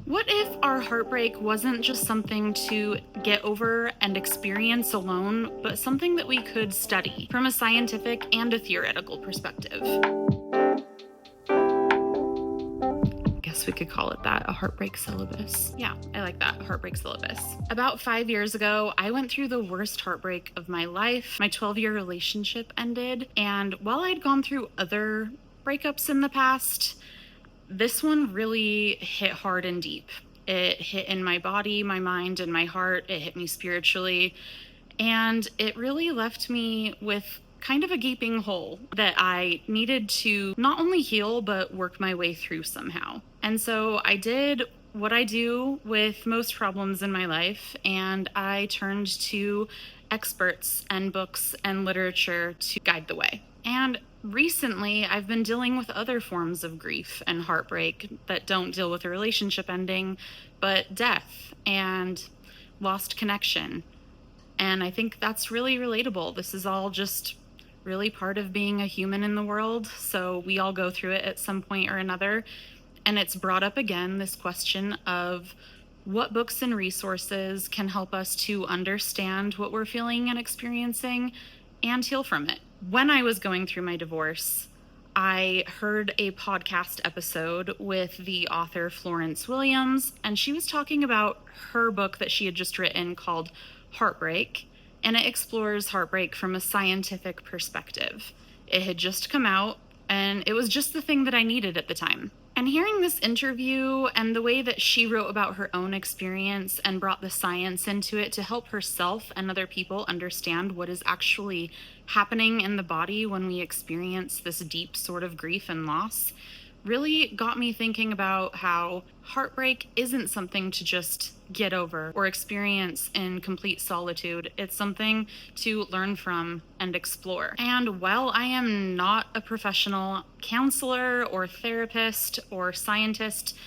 What if our heartbreak wasn't just something to get over and experience alone, but something that we could study from a scientific and a theoretical perspective? I guess we could call it that, a heartbreak syllabus. Yeah, I like that, heartbreak syllabus. About 5 years ago, I went through the worst heartbreak of my life. My 12-year relationship ended, and while I'd gone through other breakups in the past, this one really hit hard and deep. It hit in my body, my mind, and my heart. It hit me spiritually. And it really left me with kind of a gaping hole that I needed to not only heal, but work my way through somehow. And so I did what I do with most problems in my life, and I turned to experts and books and literature to guide the way. And recently, I've been dealing with other forms of grief and heartbreak that don't deal with a relationship ending, but death and lost connection. And I think that's really relatable. This is all just really part of being a human in the world. So we all go through it at some point or another. And it's brought up again, this question of what books and resources can help us to understand what we're feeling and experiencing and heal from it. When I was going through my divorce, I heard a podcast episode with the author Florence Williams, and she was talking about her book that she had just written called Heartbreak, and it explores heartbreak from a scientific perspective. It had just come out, and it was just the thing that I needed at the time. And hearing this interview and the way that she wrote about her own experience and brought the science into it to help herself and other people understand what is actually happening in the body when we experience this deep sort of grief and loss really got me thinking about how heartbreak isn't something to just get over or experience in complete solitude. It's something to learn from and explore. And while I am not a professional counselor or therapist or scientist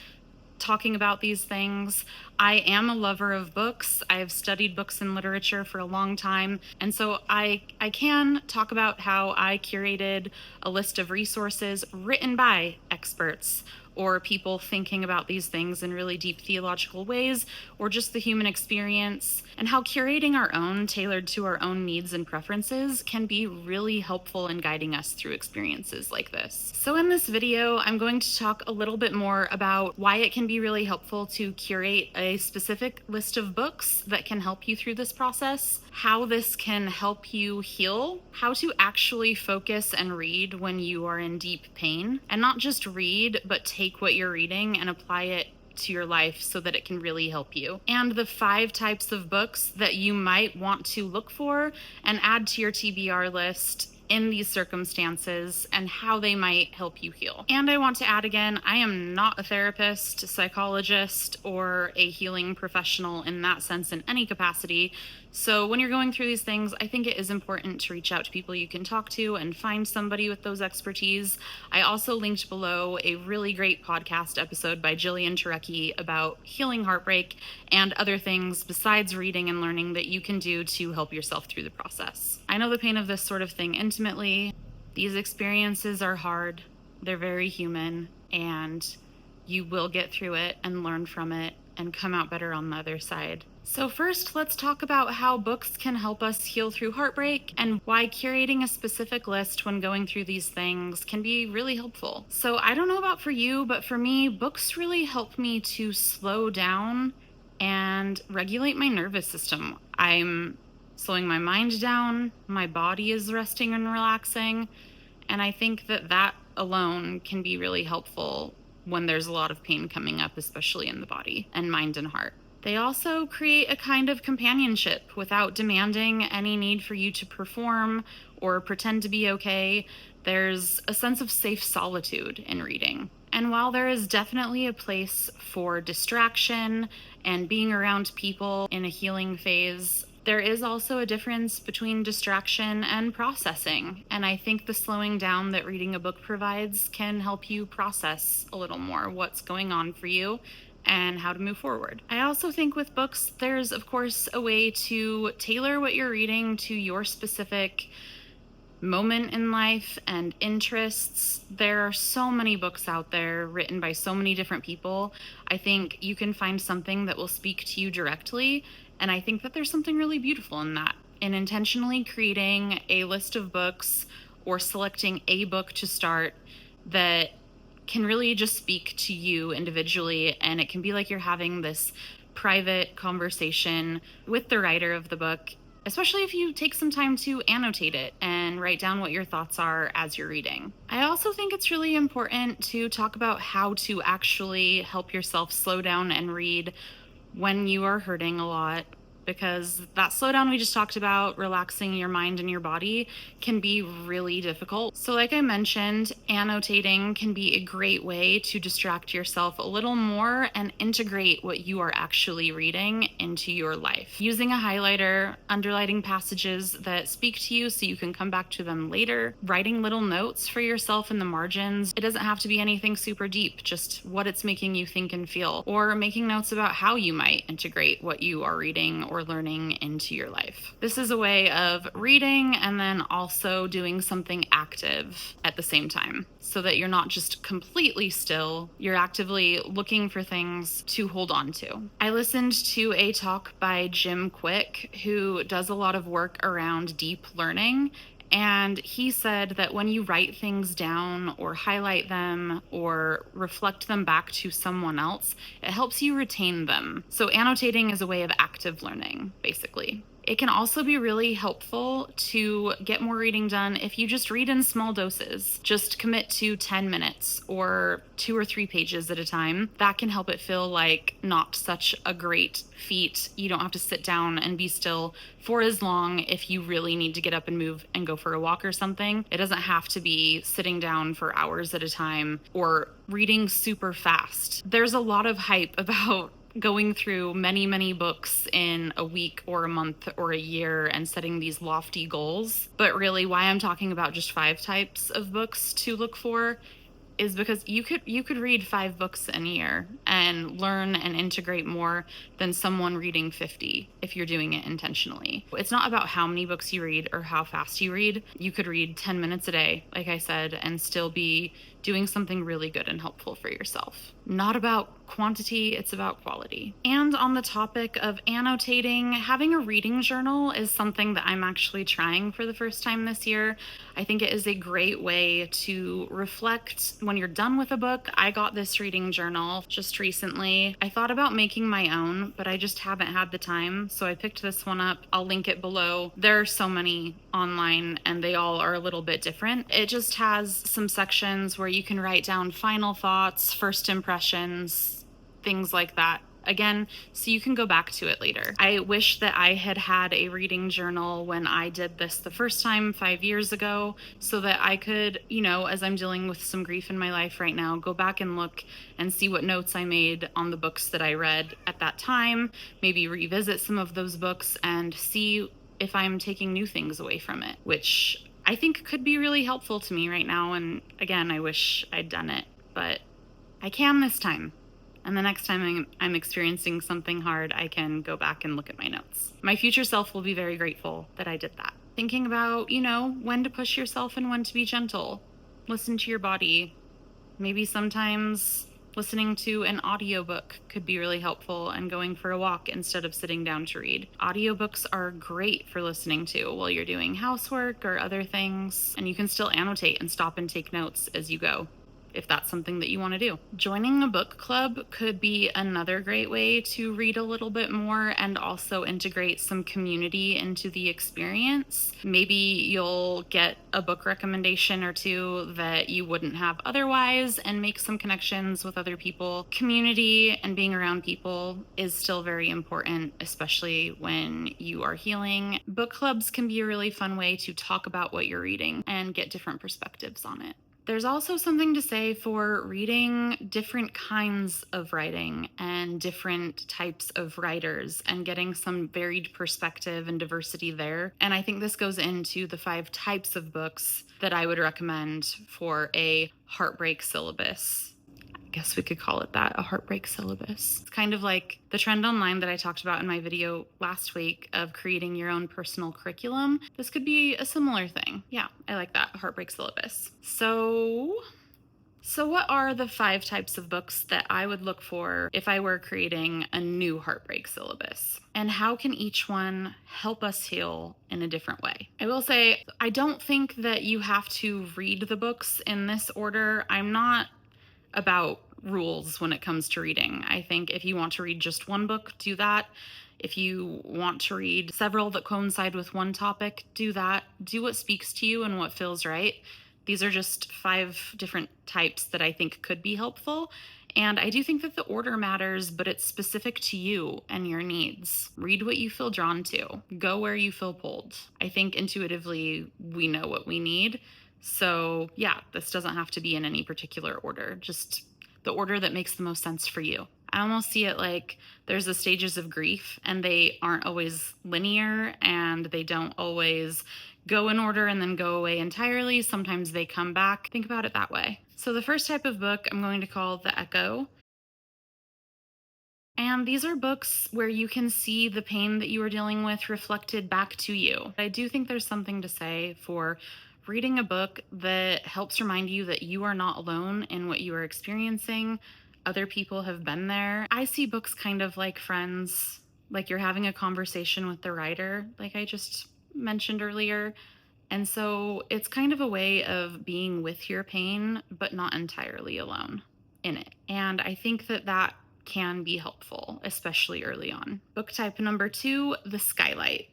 talking about these things, I am a lover of books. I've studied books and literature for a long time, and so I can talk about how I curated a list of resources written by experts or people thinking about these things in really deep theological ways, or just the human experience, and how curating our own, tailored to our own needs and preferences, can be really helpful in guiding us through experiences like this. So in this video, I'm going to talk a little bit more about why it can be really helpful to curate a specific list of books that can help you through this process, how this can help you heal, how to actually focus and read when you are in deep pain, and not just read, but take what you're reading and apply it to your life so that it can really help you. And the 5 types of books that you might want to look for and add to your TBR list in these circumstances and how they might help you heal. And I want to add again, I am not a therapist, psychologist, or a healing professional in that sense in any capacity. So when you're going through these things, I think it is important to reach out to people you can talk to and find somebody with those expertise. I also linked below a really great podcast episode by Jillian Turecki about healing heartbreak and other things besides reading and learning that you can do to help yourself through the process. I know the pain of this sort of thing intimately. These experiences are hard, they're very human, and you will get through it and learn from it and come out better on the other side. So first, let's talk about how books can help us heal through heartbreak and why curating a specific list when going through these things can be really helpful. So I don't know about for you, but for me, books really help me to slow down and regulate my nervous system. I'm slowing my mind down, my body is resting and relaxing, and I think that alone can be really helpful when there's a lot of pain coming up, especially in the body and mind and heart. They also create a kind of companionship without demanding any need for you to perform or pretend to be okay. There's a sense of safe solitude in reading. And while there is definitely a place for distraction and being around people in a healing phase, there is also a difference between distraction and processing. And I think the slowing down that reading a book provides can help you process a little more what's going on for you and how to move forward. I also think with books, there's of course a way to tailor what you're reading to your specific moment in life and interests. There are so many books out there written by so many different people. I think you can find something that will speak to you directly, and I think that there's something really beautiful in that. In intentionally creating a list of books or selecting a book to start that can really just speak to you individually, and it can be like you're having this private conversation with the writer of the book, especially if you take some time to annotate it and write down what your thoughts are as you're reading. I also think it's really important to talk about how to actually help yourself slow down and read when you are hurting a lot, because that slowdown we just talked about, relaxing your mind and your body, can be really difficult. So like I mentioned, annotating can be a great way to distract yourself a little more and integrate what you are actually reading into your life. Using a highlighter, underlining passages that speak to you so you can come back to them later, writing little notes for yourself in the margins. It doesn't have to be anything super deep, just what it's making you think and feel, or making notes about how you might integrate what you are reading or learning into your life. This is a way of reading and then also doing something active at the same time, so that you're not just completely still, you're actively looking for things to hold on to. I listened to a talk by Jim Quick, who does a lot of work around deep learning. And he said that when you write things down or highlight them or reflect them back to someone else, it helps you retain them. So annotating is a way of active learning, basically. It can also be really helpful to get more reading done if you just read in small doses. Just commit to 10 minutes or 2 or 3 pages at a time. That can help it feel like not such a great feat. You don't have to sit down and be still for as long if you really need to get up and move and go for a walk or something. It doesn't have to be sitting down for hours at a time or reading super fast. There's a lot of hype about going through many, many books in a week or a month or a year and setting these lofty goals. But really, why I'm talking about just 5 types of books to look for is because you could read 5 books in a year and learn and integrate more than someone reading 50 if you're doing it intentionally. It's not about how many books you read or how fast you read. You could read 10 minutes a day, like I said, and still be doing something really good and helpful for yourself. Not about quantity, it's about quality. And on the topic of annotating, having a reading journal is something that I'm actually trying for the first time this year. I think it is a great way to reflect when you're done with a book. I got this reading journal just recently. I thought about making my own, but I just haven't had the time, so I picked this one up. I'll link it below. There are so many online and they all are a little bit different. It just has some sections where you can write down final thoughts, first impressions, things like that. Again, so you can go back to it later. I wish that I had had a reading journal when I did this the first time 5 years ago, so that I could, as I'm dealing with some grief in my life right now, go back and look and see what notes I made on the books that I read at that time, maybe revisit some of those books and see if I'm taking new things away from it, which I think could be really helpful to me right now. And again, I wish I'd done it, but I can this time. And the next time I'm experiencing something hard, I can go back and look at my notes. My future self will be very grateful that I did that. Thinking about, when to push yourself and when to be gentle. Listen to your body. Maybe sometimes listening to an audiobook could be really helpful, and going for a walk instead of sitting down to read. Audiobooks are great for listening to while you're doing housework or other things, and you can still annotate and stop and take notes as you go, if that's something that you want to do. Joining a book club could be another great way to read a little bit more and also integrate some community into the experience. Maybe you'll get a book recommendation or 2 that you wouldn't have otherwise and make some connections with other people. Community and being around people is still very important, especially when you are healing. Book clubs can be a really fun way to talk about what you're reading and get different perspectives on it. There's also something to say for reading different kinds of writing and different types of writers and getting some varied perspective and diversity there. And I think this goes into the 5 types of books that I would recommend for a Heartbreak syllabus. guess we could call it that, a heartbreak syllabus. It's kind of like the trend online that I talked about in my video last week of creating your own personal curriculum. This could be a similar thing. Yeah, I like that, a heartbreak syllabus. So what are the 5 types of books that I would look for if I were creating a new heartbreak syllabus? And how can each one help us heal in a different way? I will say, I don't think that you have to read the books in this order. I'm not about rules when it comes to reading. I think if you want to read just one book, do that. If you want to read several that coincide with one topic, do that. Do what speaks to you and what feels right. These are just 5 different types that I think could be helpful. And I do think that the order matters, but it's specific to you and your needs. Read what you feel drawn to. Go where you feel pulled. I think intuitively we know what we need. So yeah, this doesn't have to be in any particular order, just the order that makes the most sense for you. I almost see it like there's the stages of grief, and they aren't always linear, and they don't always go in order and then go away entirely. Sometimes they come back. Think about it that way. So the first type of book I'm going to call The Echo. And these are books where you can see the pain that you are dealing with reflected back to you. I do think there's something to say for reading a book that helps remind you that you are not alone in what you are experiencing. Other people have been there. I see books kind of like friends, like you're having a conversation with the writer, like I just mentioned earlier. And so it's kind of a way of being with your pain, but not entirely alone in it. And I think that that can be helpful, especially early on. Book type number 2, The Skylight.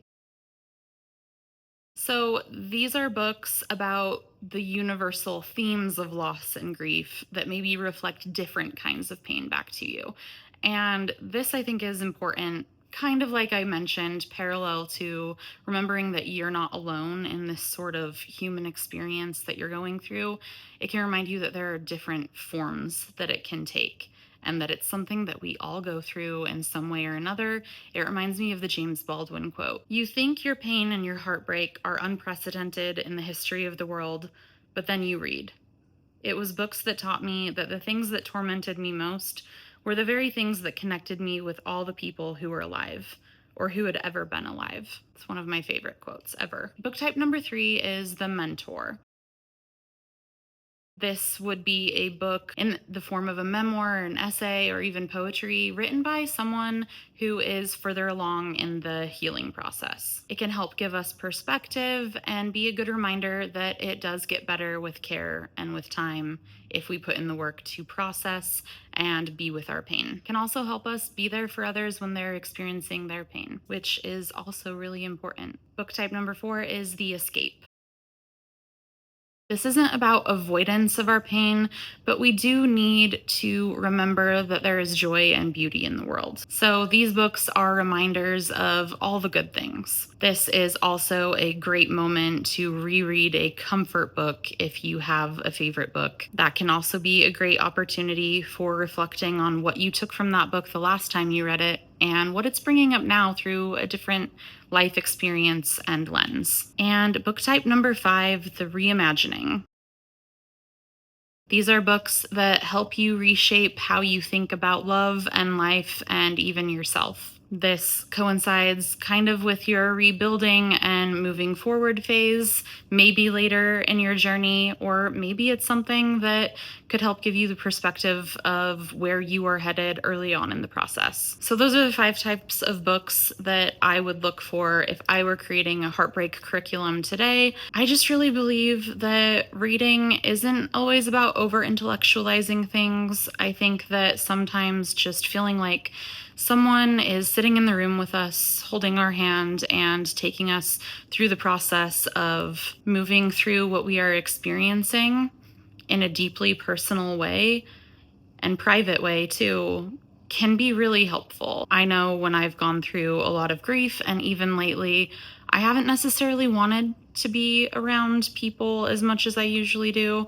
So these are books about the universal themes of loss and grief that maybe reflect different kinds of pain back to you. And this, I think, is important, kind of like I mentioned, parallel to remembering that you're not alone in this sort of human experience that you're going through. It can remind you that there are different forms that it can take, and that it's something that we all go through in some way or another. It reminds me of the James Baldwin quote. You think your pain and your heartbreak are unprecedented in the history of the world, but then you read. It was books that taught me that the things that tormented me most were the very things that connected me with all the people who were alive, or who had ever been alive. It's one of my favorite quotes ever. Book type number 3 is The Mentor. This would be a book in the form of a memoir, an essay, or even poetry written by someone who is further along in the healing process. It can help give us perspective and be a good reminder that it does get better with care and with time if we put in the work to process and be with our pain. It can also help us be there for others when they're experiencing their pain, which is also really important. Book type number 4 is The Escape. This isn't about avoidance of our pain, but we do need to remember that there is joy and beauty in the world. So these books are reminders of all the good things. This is also a great moment to reread a comfort book if you have a favorite book. That can also be a great opportunity for reflecting on what you took from that book the last time you read it and what it's bringing up now through a different life experience and lens. And book type number 5, The Reimagining. These are books that help you reshape how you think about love and life and even yourself. This coincides kind of with your rebuilding and moving forward phase, maybe later in your journey, or maybe it's something that could help give you the perspective of where you are headed early on in the process. So those are the 5 types of books that I would look for if I were creating a heartbreak curriculum today. I just really believe that reading isn't always about over-intellectualizing things. I think that sometimes just feeling like someone is sitting in the room with us, holding our hand and taking us through the process of moving through what we are experiencing in a deeply personal way and private way too, can be really helpful. I know when I've gone through a lot of grief, and even lately, I haven't necessarily wanted to be around people as much as I usually do.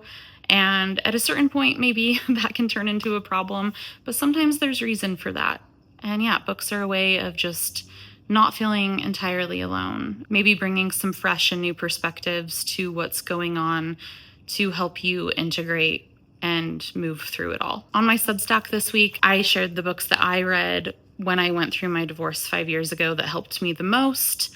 And at a certain point, maybe that can turn into a problem, but sometimes there's reason for that. And yeah, books are a way of just not feeling entirely alone, maybe bringing some fresh and new perspectives to what's going on to help you integrate and move through it all. On my Substack this week, I shared the books that I read when I went through my divorce 5 years ago that helped me the most.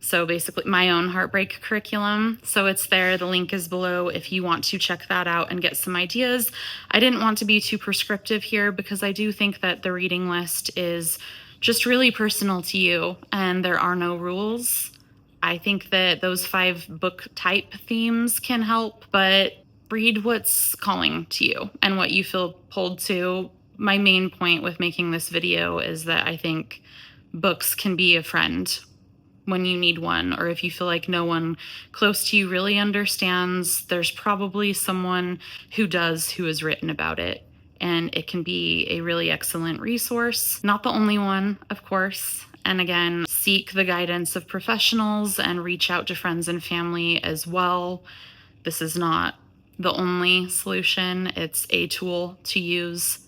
So basically my own heartbreak curriculum. So it's there. The link is below if you want to check that out and get some ideas. I didn't want to be too prescriptive here because I do think that the reading list is just really personal to you and there are no rules. I think that those 5 book type themes can help, but read what's calling to you and what you feel pulled to. My main point with making this video is that I think books can be a friend when you need one, or if you feel like no one close to you really understands, there's probably someone who does, who has written about it. And it can be a really excellent resource. Not the only one, of course. And again, seek the guidance of professionals and reach out to friends and family as well. This is not the only solution. It's a tool to use.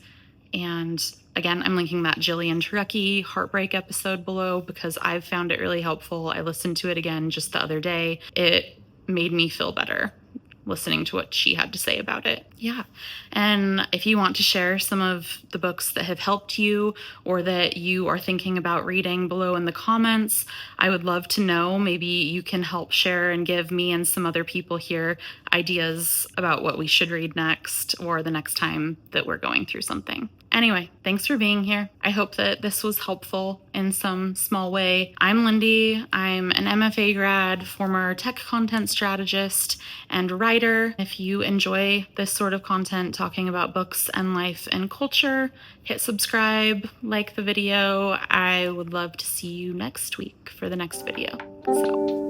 And again, I'm linking that Jillian Turecki Heartbreak episode below because I've found it really helpful. I listened to it again just the other day. It made me feel better listening to what she had to say about it. Yeah. And if you want to share some of the books that have helped you or that you are thinking about reading below in the comments, I would love to know. Maybe you can help share and give me and some other people here ideas about what we should read next or the next time that we're going through something. Anyway, thanks for being here. I hope that this was helpful in some small way. I'm Lindy. I'm an MFA grad, former tech content strategist, and writer. If you enjoy this sort of content talking about books and life and culture, hit subscribe, like the video. I would love to see you next week for the next video. So.